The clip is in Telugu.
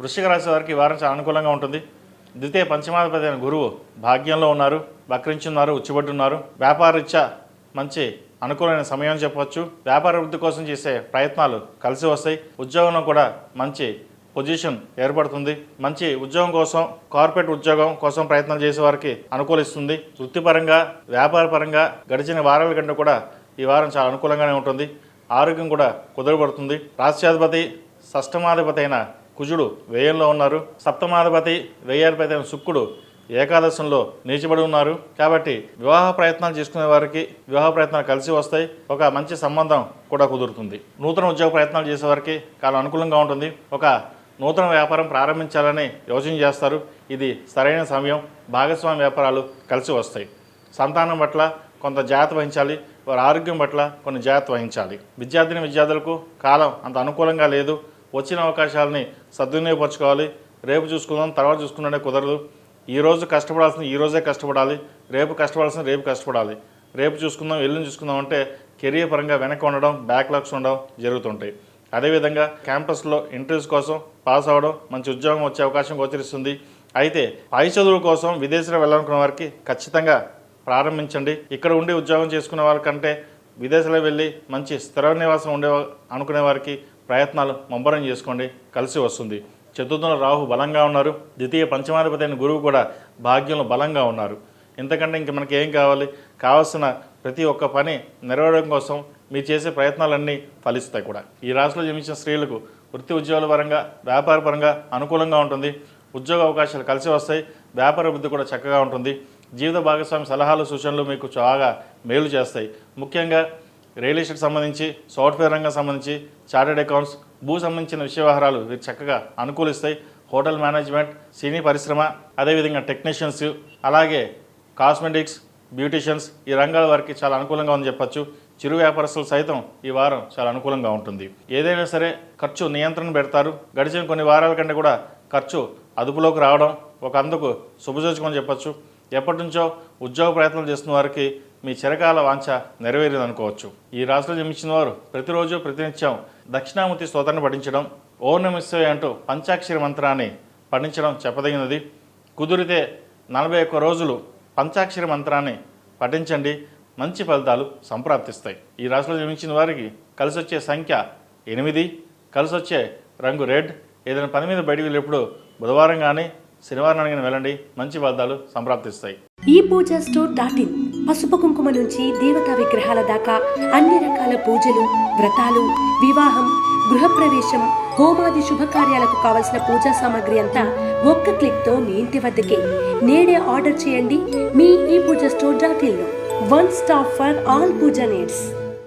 వృశ్చిక రాశి వారికి ఈ వారం చాలా అనుకూలంగా ఉంటుంది. ద్వితీయ పంచమాధిపతి అయిన గురువు భాగ్యంలో ఉన్నారు, వక్రించున్నారు, ఉచ్చుబడి ఉన్నారు. వ్యాపారరీత్యా మంచి అనుకూలమైన సమయం చెప్పవచ్చు. వ్యాపార వృద్ధి కోసం చేసే ప్రయత్నాలు కలిసి వస్తాయి. ఉద్యోగంలో కూడా మంచి పొజిషన్ ఏర్పడుతుంది. మంచి ఉద్యోగం కోసం, కార్పొరేట్ ఉద్యోగం కోసం ప్రయత్నాలు చేసే వారికి అనుకూలిస్తుంది. వృత్తిపరంగా, వ్యాపారపరంగా గడిచిన వారాల కంటే కూడా ఈ వారం చాలా అనుకూలంగానే ఉంటుంది. ఆరోగ్యం కూడా కుదురుపడుతుంది. రాష్ట్రాధిపతి షష్టమాధిపతి అయిన కుజుడు వ్యయంలో ఉన్నారు. సప్తమాధిపతి వ్యయాధిపతి అయిన శుక్రుడు ఏకాదశంలో నీచబడి ఉన్నారు. కాబట్టి వివాహ ప్రయత్నాలు చేసుకునే వారికి వివాహ ప్రయత్నాలు కలిసి వస్తాయి. ఒక మంచి సంబంధం కూడా కుదురుతుంది. నూతన ఉద్యోగ ప్రయత్నాలు చేసేవారికి చాలా అనుకూలంగా ఉంటుంది. ఒక నూతన వ్యాపారం ప్రారంభించాలని యోచన చేస్తారు. ఇది సరైన సమయం. భాగస్వామి వ్యాపారాలు కలిసి వస్తాయి. సంతానం పట్ల కొంత జాగ్రత్త వహించాలి. వారి ఆరోగ్యం పట్ల కొన్ని జాగ్రత్త వహించాలి. విద్యార్థులకు కాలం అంత అనుకూలంగా లేదు. వచ్చిన అవకాశాలని సద్వినియోగపరచుకోవాలి. రేపు చూసుకుందాం, తర్వాత చూసుకున్నట్టే కుదరదు. ఈరోజు కష్టపడాల్సింది ఈరోజే కష్టపడాలి. రేపు కష్టపడాల్సింది రేపు కష్టపడాలి. రేపు చూసుకుందాం, ఎల్లుండి చూసుకుందాం అంటే కెరీర్ పరంగా వెనక్కి ఉండడం, బ్యాక్లాగ్స్ ఉండడం జరుగుతుంటాయి. అదేవిధంగా క్యాంపస్లో ఇంటర్వ్యూస్ కోసం పాస్ అవ్వడం, మంచి ఉద్యోగం వచ్చే అవకాశం గోచరిస్తుంది. అయితే పై చదువుల కోసం విదేశాలకు వెళ్ళాలనుకున్న వారికి ఖచ్చితంగా ప్రారంభించండి. ఇక్కడ ఉండి ఉద్యోగం చేసుకునే వాళ్ళకంటే విదేశాలకు వెళ్ళి మంచి స్థిర నివాసం ఉండే అనుకునే వారికి ప్రయత్నాలు ముమ్మరం చేసుకోండి, కలిసి వస్తుంది. చతుర్థంలో రాహు బలంగా ఉన్నారు. ద్వితీయ పంచమాధిపతి అయిన గురువు కూడా భాగ్యంలో బలంగా ఉన్నారు. ఇంతకంటే ఇంక మనకి ఏం కావాలి? కావాల్సిన ప్రతి ఒక్క పని నెరవేరడం కోసం మీరు చేసే ప్రయత్నాలన్నీ ఫలిస్తాయి కూడా. ఈ రాశిలో జన్మించిన స్త్రీలకు వృత్తి ఉద్యోగాల పరంగా, వ్యాపార పరంగా అనుకూలంగా ఉంటుంది. ఉద్యోగ అవకాశాలు కలిసి వస్తాయి. వ్యాపార వృద్ధి కూడా చక్కగా ఉంటుంది. జీవిత భాగస్వామి సలహాలు, సూచనలు మీకు చాలా మేలు చేస్తాయి. ముఖ్యంగా రియల్ ఎస్టేట్ సంబంధించి, సాఫ్ట్వేర్ రంగం సంబంధించి, చార్టెడ్ అకౌంట్స్, భూ సంబంధించిన విషయ వ్యవహారాలు వీరు చక్కగా అనుకూలిస్తాయి. హోటల్ మేనేజ్మెంట్, సినీ పరిశ్రమ, అదేవిధంగా టెక్నీషియన్స్, అలాగే కాస్మెటిక్స్, బ్యూటీషియన్స్ ఈ రంగాల వారికి చాలా అనుకూలంగా ఉందని చెప్పచ్చు. చిరు వ్యాపారస్తులు సైతం ఈ వారం చాలా అనుకూలంగా ఉంటుంది. ఏదైనా సరే ఖర్చు నియంత్రణ పెడతారు. గడిచిన కొన్ని వారాల కంటే కూడా ఖర్చు అదుపులోకి రావడం ఒక అందుకు శుభసూచకమని చెప్పచ్చు. ఎప్పటి నుంచో ఉద్యోగ ప్రయత్నాలు చేస్తున్న వారికి మీ చిరకాల వాంఛ నెరవేరింది అనుకోవచ్చు. ఈ రాశిలో జన్మించిన వారు ప్రతిరోజు ప్రతినిత్యం దక్షిణామూర్తి స్తోత్రాన్ని పఠించడం, ఓం నమః శివాయ అంటూ పంచాక్షరి మంత్రాన్ని పఠించడం చెప్పదగినది. కుదిరితే 41 రోజులు పంచాక్షరి మంత్రాన్ని పఠించండి. మంచి ఫలితాలు సంప్రాప్తిస్తాయి. ఈ రాశిలో జన్మించిన వారికి కలిసి వచ్చే సంఖ్య 8, కలిసి వచ్చే రంగు రెడ్. ఏదైనా పని మీద బయటికి వెళ్ళేప్పుడు బుధవారం కానీ శనివారం కానీ వెళ్ళండి. మంచి ఫలితాలు సంప్రాప్తిస్తాయి. ఈ పూజా స్టోర్.in పసుపు కుంకుమ నుంచి దేవతా విగ్రహాల దాకా అన్ని రకాల పూజలు, వ్రతాలు, వివాహం, గృహప్రవేశం, హోమాది శుభకార్యాలకు కావలసిన పూజా సామాగ్రి అంతా ఒక్క క్లిక్తో మీ ఇంటి వద్దకే. నేడే ఆర్డర్ చేయండి మీ ఈ పూజా స్టోర్.in లో. One stop for all puja needs.